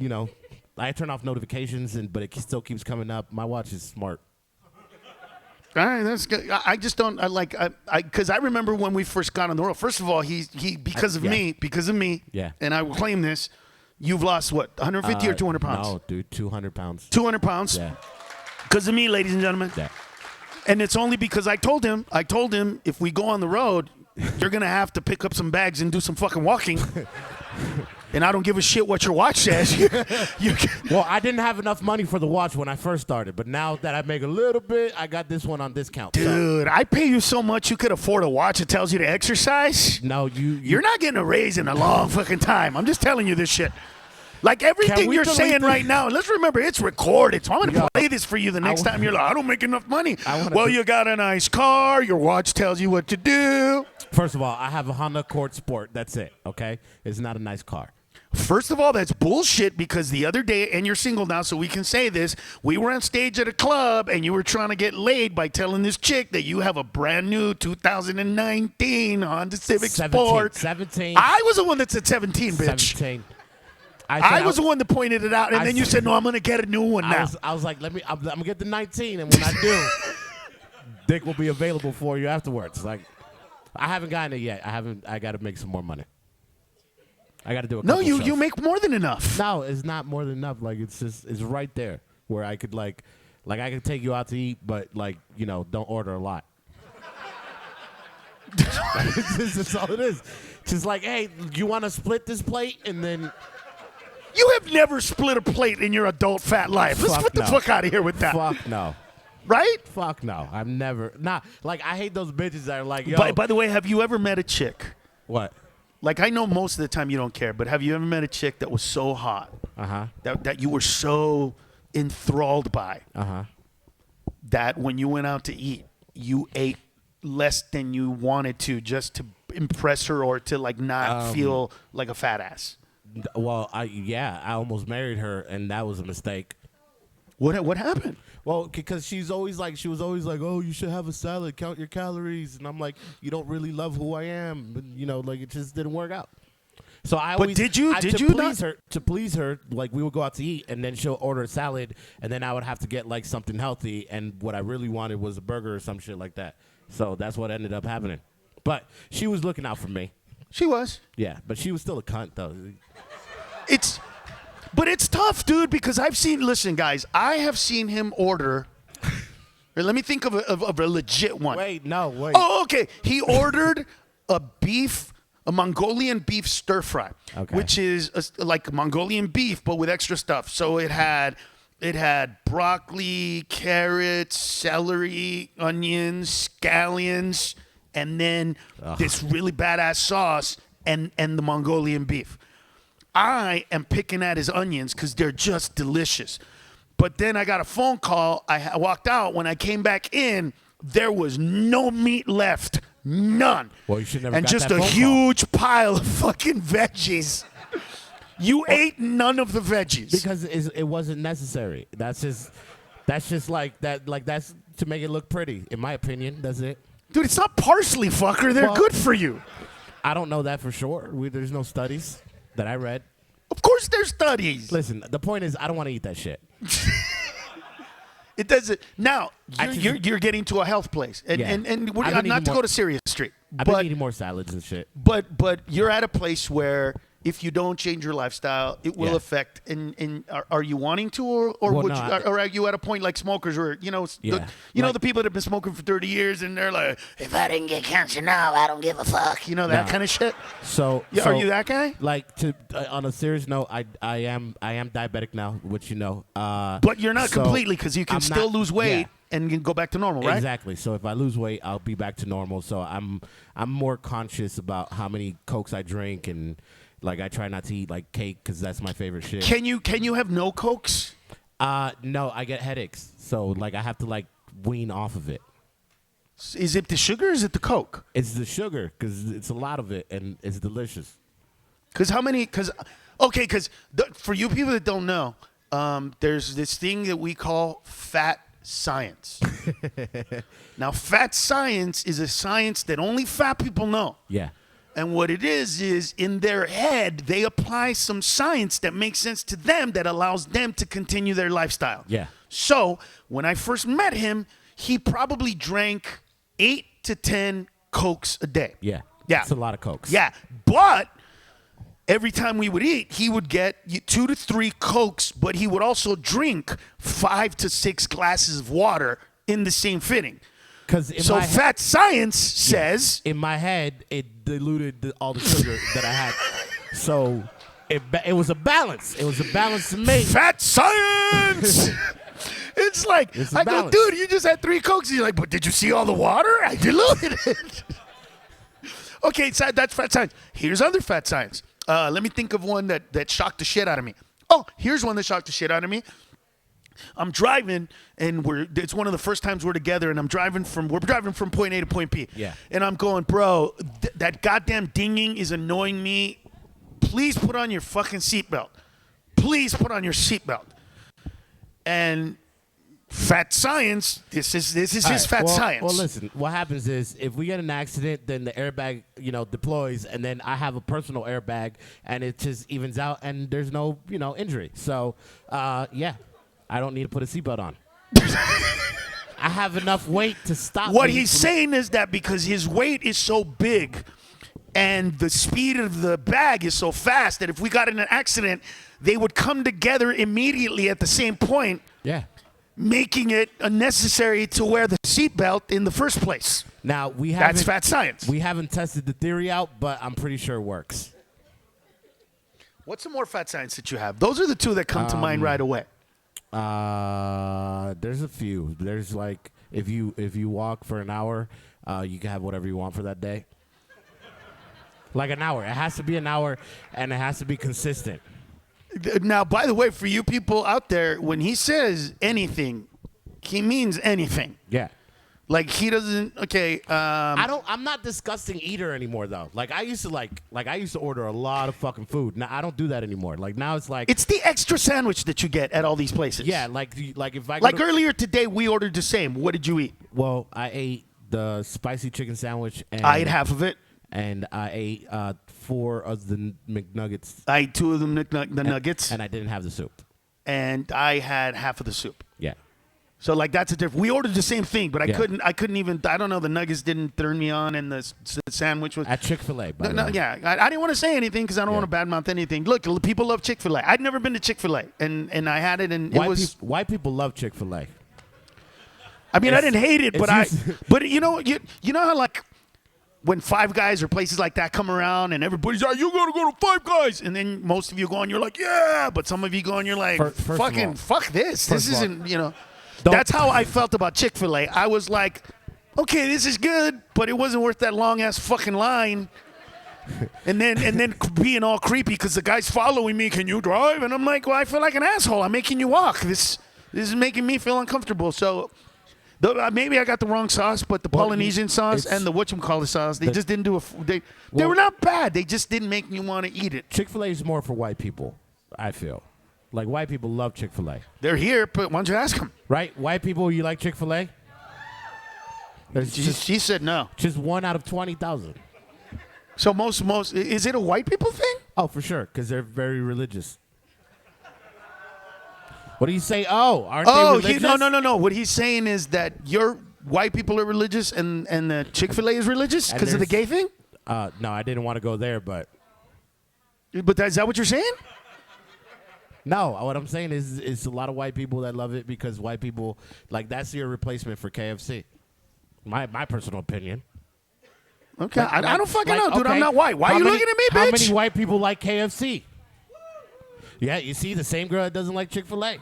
I turn off notifications, but it still keeps coming up. My watch is smart. All right, that's good. I just don't because I remember when we first got on the road. First of all, he because of me. Yeah. And I will claim this. You've lost what, 150 or 200 pounds? No, dude, 200 pounds. 200 pounds. Yeah. Because of me, ladies and gentlemen. Yeah. And it's only because I told him if we go on the road, you're gonna have to pick up some bags and do some fucking walking. And I don't give a shit what your watch says. Well, I didn't have enough money for the watch when I first started, but now that I make a little bit, I got this one on discount. Dude, I pay you so much you could afford a watch that tells you to exercise. No, You're not getting a raise in a long fucking time. I'm just telling you this shit. Like everything we you're delete saying this? right now, let's remember it's recorded. So I'm going to play this for you the next time you're like, I don't make enough money. Well, you got a nice car. Your watch tells you what to do. First of all, I have a Honda Accord Sport. That's it, okay? It's not a nice car. First of all, that's bullshit because the other day, and you're single now, so we can say this, we were on stage at a club and you were trying to get laid by telling this chick that you have a brand new 2019 Honda Civic Sport. 17. I was the one that said 17, bitch. 17. I was the one that pointed it out, and then you said, no, I'm going to get a new one now. I was like, I'm going to get the 19, and when I do, dick will be available for you afterwards. Like, I haven't gotten it yet. I got to make some more money. I got to do a couple No, you shows. make more than enough. No, it's not more than enough. Like, it's right there where I could, like I could take you out to eat, but, don't order a lot. That's all it is. Just like, hey, you want to split this plate? And then... You have never split a plate in your adult fat life. Let's get the fuck out of here with that. Fuck no. Right? Fuck no. I've never. Nah, like, I hate those bitches that are like, yo. By the way, have you ever met a chick? What? Like, I know most of the time you don't care, but have you ever met a chick that was so hot that you were so enthralled by that when you went out to eat, you ate less than you wanted to just to impress her or to, like, not feel like a fat ass? Well, I almost married her, and that was a mistake. What happened? Well, because she was always like, oh, you should have a salad, count your calories, and I'm like, you don't really love who I am, but, it just didn't work out. So I always, did you to please her, like, we would go out to eat, and then she'll order a salad, and then I would have to get like something healthy, and what I really wanted was a burger or some shit like that. So that's what ended up happening. But she was looking out for me. She was. Yeah, but she was still a cunt though. But it's tough, dude, because listen, guys, I have seen him order. Let me think of a legit one. Wait. Oh, okay. He ordered a Mongolian beef stir fry, which is like Mongolian beef, but with extra stuff. So it had broccoli, carrots, celery, onions, scallions, and then this really badass sauce and the Mongolian beef. I am picking at his onions because they're just delicious. But then I got a phone call. I walked out. When I came back in, there was no meat left. None. Well, you should never and got just that a phone huge pile of fucking veggies. You ate none of the veggies. Because it wasn't necessary. That's just like that. Like, that's to make it look pretty, in my opinion. That's it. Dude, it's not parsley, fucker. They're good for you. I don't know that for sure. There's no studies that I read. Of course there's studies. Listen, the point is, I don't want to eat that shit. It doesn't. Now, you're getting to a health place. And not to go to Serious Street. I've been eating more salads and shit. But you're at a place where if you don't change your lifestyle, it will Yeah. affect. And are you wanting to, or Well, would no, you, or are you at a point like smokers where Yeah. the people that have been smoking for 30 years and they're like, if I didn't get cancer now, I don't give a fuck. You know that No. kind of shit. So, Yeah, are you that guy? Like on a serious note, I am diabetic now, which you know. But you're not so completely because you can I'm still not- lose weight yeah. and can go back to normal, right? Exactly. So if I lose weight, I'll be back to normal. So I'm more conscious about how many Cokes I drink, and like I try not to eat like cake because that's my favorite shit. Can you have no Cokes? No, I get headaches. So like I have to like wean off of it. Is it the sugar or is it the Coke? It's the sugar because it's a lot of it and it's delicious. Because for you people that don't know, there's this thing that we call fat science. Now, fat science is a science that only fat people know. Yeah. And what it is in their head, they apply some science that makes sense to them that allows them to continue their lifestyle. Yeah. So when I first met him, he probably drank 8 to 10 Cokes a day. Yeah. Yeah. It's a lot of Cokes. Yeah. But every time we would eat, he would get 2 to 3 Cokes, but he would also drink 5 to 6 glasses of water in the same fitting. So fat science says in my head it diluted all the sugar that I had. So it was a balance. It was a balance to me. fat science. It's like, It's a I go, balance. dude, you just had 3 Cokes. He's like, but did you see all the water? I diluted it. Okay, so that's fat science. Here's other fat science. Let me think of one that shocked the shit out of me. Oh, here's one that shocked the shit out of me. I'm driving, and it's one of the first times we're together, and we're driving from point A to point B. Yeah. And I'm going, bro, that goddamn dinging is annoying me. Please put on your fucking seatbelt. Please put on your seatbelt. And fat science, this is his fat science. Well, listen. What happens is if we get in an accident, then the airbag, deploys, and then I have a personal airbag, and it just evens out, and there's no, injury. So, yeah, I don't need to put a seatbelt on. I have enough weight to stop. What me he's from- saying is that because his weight is so big and the speed of the bag is so fast that if we got in an accident, they would come together immediately at the same point, Yeah. making it unnecessary to wear the seatbelt in the first place. Now we haven't. That's fat science. We haven't tested the theory out, but I'm pretty sure it works. What's some more fat science that you have? Those are the two that come to mind right away. There's a few. There's like if you walk for an hour, you can have whatever you want for that day. Like an hour. It has to be an hour, and it has to be consistent. Now, by the way, for you people out there, when he says anything, he means anything. Yeah. Like he doesn't. Okay. I'm not disgusting eater anymore though. Like I used to I used to order a lot of fucking food. Now I don't do that anymore. Like now it's like It's the extra sandwich that you get at all these places. yeah, like if I go Like to- earlier today, we ordered the same. What did you eat? well, I ate the spicy chicken sandwich and I ate half of it. and I ate 4 of the McNuggets I ate 2 of them the nuggets, and I didn't have the soup. and I had half of the soup. Yeah. So like that's a different. We ordered the same thing, but I Yeah. couldn't even. I don't know. The nuggets didn't turn me on, and the sandwich was. At ChickfilA, by the No, way. yeah, I didn't want to say anything because I don't Yeah. want to badmouth anything. Look, people love Chick-fil-A. I'd never been to Chick-fil-A, and I had it, and it was. White people love ChickfilA. I mean, I It's- didn't hate it, but it's but you know how like when Five Guys or places like that come around and everybody's like, you gotta go to Five Guys, and then most of you go and you're like, yeah, but some of you go and you're like, First of fucking all- fuck this. first This of all, isn't don't- That's how I felt about Chick-fil-A. I was like, okay, this is good, but it wasn't worth that long ass fucking line. And then being all creepy because the guy's following me. Can you drive? And I'm like, well, I feel like an asshole. I'm making you walk. This is making me feel uncomfortable. So maybe I got the wrong sauce, but the Well, Polynesian sauce it's- and the whatchamacallit sauce, they the- just didn't do they Well- were not bad. They just didn't make me want to eat it. Chick-fil-A is more for white people, I feel. Like white people love Chick-fil-A. They're here, but why don't you ask them? Right? White people, you like Chick-fil-A? There's She said no. just 1 out of 20,000. So most is it a white people thing? Oh, for sure, because they're very religious. What do you say? Oh, aren't they religious? No. What he's saying is that your white people are religious and the Chick-fil-A is religious And because of the gay there's- thing. No, I didn't want to go there, but But is that what you're saying? No, what I'm saying is it's a lot of white people that love it because white people, like, that's your replacement for KFC. My personal opinion. Okay, I don't fucking know, dude. I'm not white. Why are you looking at me, bitch? How many white people like KFC? Yeah, you see, the same girl that doesn't like ChickfilA.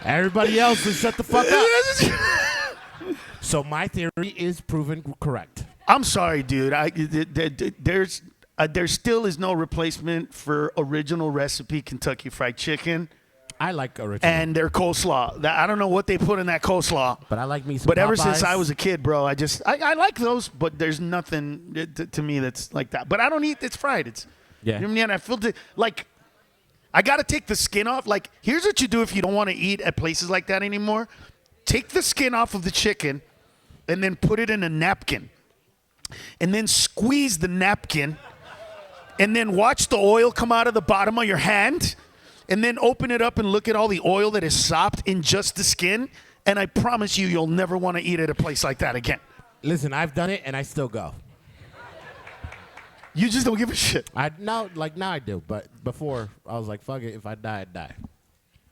Everybody else is shut the fuck up. So my theory is proven correct. I'm sorry, dude. There still is no replacement for original recipe Kentucky Fried Chicken I like original. and their coleslaw. I don't know what they put in that coleslaw. But I like me some But ever Popeyes. since I was a kid, bro, I like those, but there's nothing to me that's like that. But I don't eat it's fried. It's Yeah. You know what I mean? I feel like I got to take the skin off. Like, here's what you do if you don't want to eat at places like that anymore. Take the skin off of the chicken and then put it in a napkin. And then squeeze the napkin. And then watch the oil come out of the bottom of your hand. And then open it up and look at all the oil that is sopped in just the skin. And I promise you'll never want to eat at a place like that again. Listen, I've done it and I still go. You just don't give a shit. Now I do, but before I was like, fuck it, if I die, I die.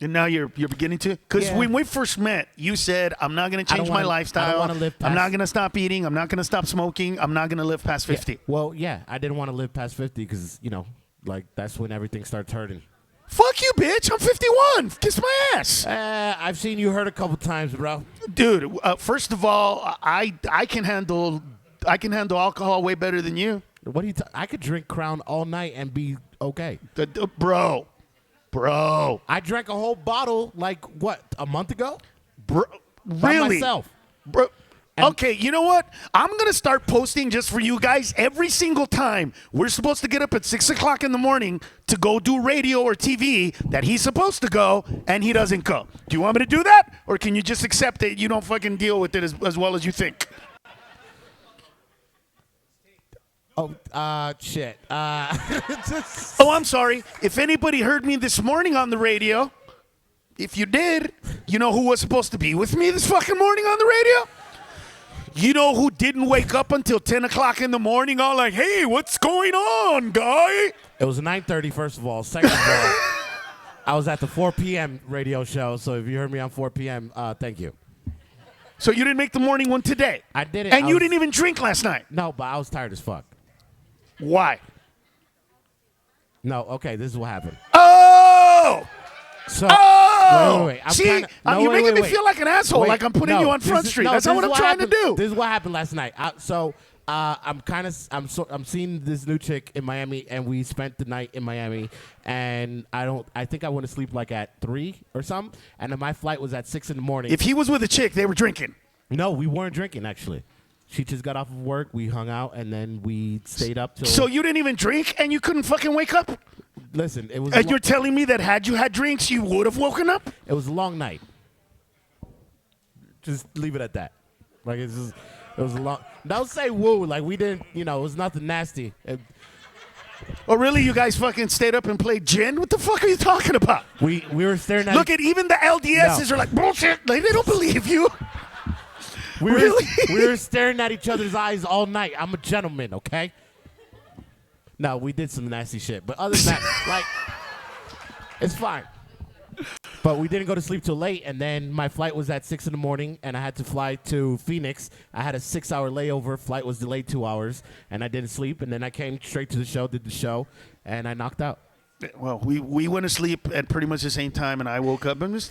And now you're beginning to? Because Yeah. when we first met, you said, I'm not going to change my I lifestyle. don't wanna live I'm past- not going to stop eating. I'm not going to stop smoking. I'm not going to live past 50. Well, yeah, I didn't want to live past 50 because, like that's when everything starts hurting. Fuck you, bitch. I'm 51. Kiss my ass. I've seen you hurt a couple times, bro. Dude, first of all, I can handle alcohol way better than you. What do you? I could drink Crown all night and be okay. Bro. I drank a whole bottle like what, a month ago? Bro. By Really? myself. Bro. And- Okay, you know what? I'm going to start posting just for you guys every single time. We're supposed to get up at 6 o'clock in the morning to go do radio or TV that he's supposed to go, and he doesn't go. Do you want me to do that? Or can you just accept that you don't fucking deal with it as well as you think? Oh, shit. Oh, I'm sorry. If anybody heard me this morning on the radio, if you did, you know who was supposed to be with me this fucking morning on the radio? You know who didn't wake up until 10 o'clock in the morning all like, hey, what's going on, guy? It was 9:30, first of all. Second of all, I was at the 4 p.m. radio show, so if you heard me on 4 p.m., thank you. So you didn't make the morning one today? I did it. And you didn't even drink last night? No, but I was tired as fuck. Why? No, okay, this is what happened. Oh! So, wait. See, No, you're making me wait. feel like an asshole, Wait, like I'm putting no, you on Front this is- Street. no, That's not this what is I'm trying happened- to do. This is what happened last night. I'm seeing this new chick in Miami, and we spent the night in Miami, and I think I went to sleep like at 3 or something, and then my flight was at 6 in the morning. If he was with a chick, they were drinking. No, we weren't drinking, actually. She just got off of work, we hung out, and then we stayed up till... So you didn't even drink and you couldn't fucking wake up? Listen, it was... And you're telling me that had you had drinks, you would have woken up? It was a long night. Just leave it at that. Like, it was a long... Don't say woo. Like, we didn't, it was nothing nasty. Oh, really? You guys fucking stayed up and played gin? What the fuck are you talking about? We were staring at... Look at even the LDSs are like, bullshit. Like, they don't believe you. We were, Really? we were staring at each other's eyes all night. I'm a gentleman, okay? No, we did some nasty shit. But other than that, like, it's fine. But we didn't go to sleep till late, and then my flight was at 6 in the morning, and I had to fly to Phoenix. I had a 6-hour layover. Flight was delayed 2 hours, and I didn't sleep. And then I came straight to the show, did the show, and I knocked out. Well, we went to sleep at pretty much the same time, and I woke up. I'm just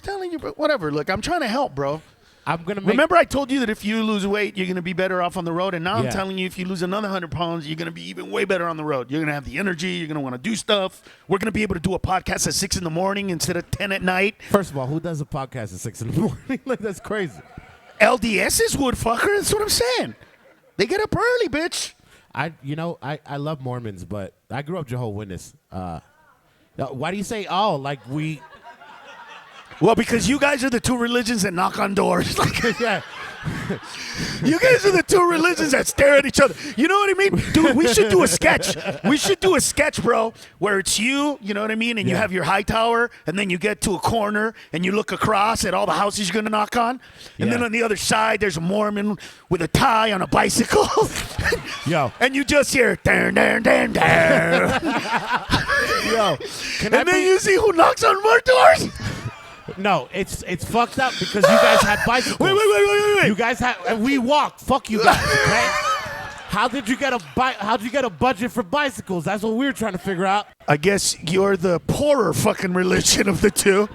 telling you, but whatever. Look, I'm trying to help, bro. I'm going to make... Remember I told you that if you lose weight, you're going to be better off on the road. And now I'm Yeah. telling you, if you lose another 100 pounds, you're going to be even way better on the road. You're going to have the energy. You're going to want to do stuff. We're going to be able to do a podcast at 6 in the morning instead of 10 at night. First of all, who does a podcast at 6 in the morning? Like, that's crazy. LDSs would, fucker. That's what I'm saying. They get up early, bitch. I love Mormons, but I grew up Jehovah's Witness. Why do you say, oh, like we... Well, because you guys are the two religions that knock on doors. Yeah. You guys are the two religions that stare at each other. You know what I mean? Dude, we should do a sketch. We should do a sketch, bro, where it's you know what I mean? And you Yeah. have your high tower, and then you get to a corner, and you look across at all the houses you're going to knock on. And then Yeah. on the other side, there's a Mormon with a tie on a bicycle. Yo. And you just hear, darn, darn, darn, darn. Yo. Can I And then be- you see who knocks on more doors. No, it's fucked up because you guys had bicycles. Wait. You guys had, and we walked. Fuck you guys, okay? How did you get how'd you get a budget for bicycles? That's what we were trying to figure out. I guess you're the poorer fucking religion of the two.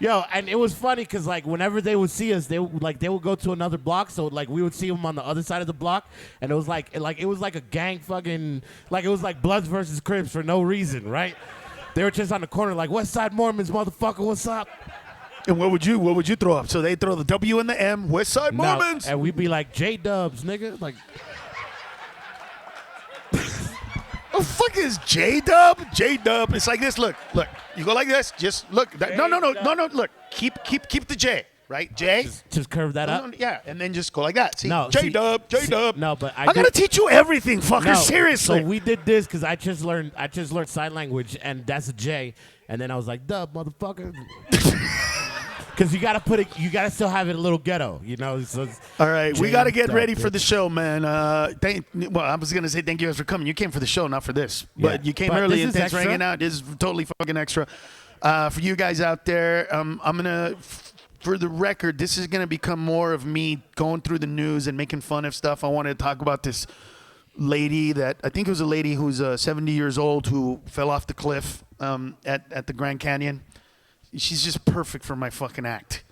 Yo, and it was funny because like whenever they would see us, they would go to another block, so like we would see them on the other side of the block, and it was like a gang fucking, like it was like Bloods versus Crips for no reason, right? They were just on the corner like West Side Mormons, motherfucker, what's up? And what would you throw up? So they throw the W and the M, West Side No, Mormons. and we'd be like J-Dubs, nigga, like. Oh, fuck is J-Dub? J-Dub. It's like this. Look. You go like this. Just look. No. Look. Keep the J. Right? J. Just curve that up. No, yeah, and then just go like that. See? No, J-Dub. No, but I gotta teach you everything, fucker. No, Seriously. So we did this because I just learned sign language, and that's a J. And then I was like, "Dub, motherfucker," because you gotta still have it a little ghetto, you know. So All right, we got to get J-Dub, ready for bitch. the show, man. Well, I was going to say thank you guys for coming. You came for the show, not for this. But Yeah. you came But early this and is thanks for extra. hanging out. This is totally fucking extra. For you guys out there, I'm going to, for the record, this is going to become more of me going through the news and making fun of stuff. I wanted to talk about this lady that, I think it was a lady who's 70 years old who fell off the cliff at the Grand Canyon. She's just perfect for my fucking act.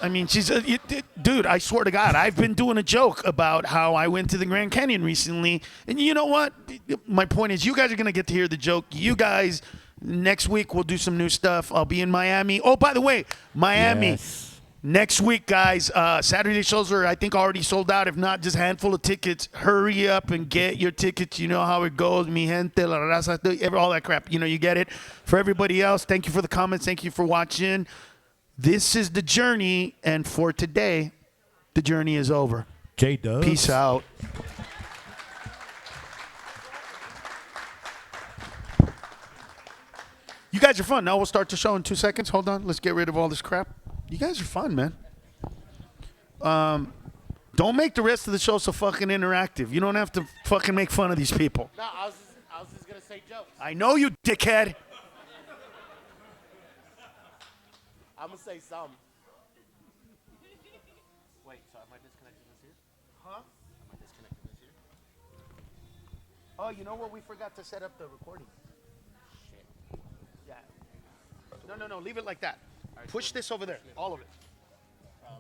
I mean, dude, I swear to God, I've been doing a joke about how I went to the Grand Canyon recently. And you know what? My point is, you guys are going to get to hear the joke. You guys, next week, we'll do some new stuff. I'll be in Miami. Oh, by the way, Miami. Yes. Next week, guys, Saturday shows are, I think, already sold out. If not, just a handful of tickets. Hurry up and get your tickets. You know how it goes. Mi gente, la raza, all that crap. You know, you get it. For everybody else, thank you for the comments. Thank you for watching. This is the journey, and for today, the journey is over. J-Dubs. Peace out. You guys are fun. Now we'll start the show in 2 seconds. Hold on. Let's get rid of all this crap. You guys are fun, man. Don't make the rest of the show so fucking interactive. You don't have to fucking make fun of these people. No, I was just gonna say jokes. I know you, dickhead. I'm gonna say some. Wait, so am I disconnecting this here? Huh? Am I disconnecting this here? Oh, you know what? We forgot to set up the recording. Shit. Yeah. No. Leave it like that. Push this over there. All of it.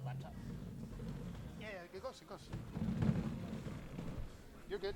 Laptop. Yeah, it goes. You're good.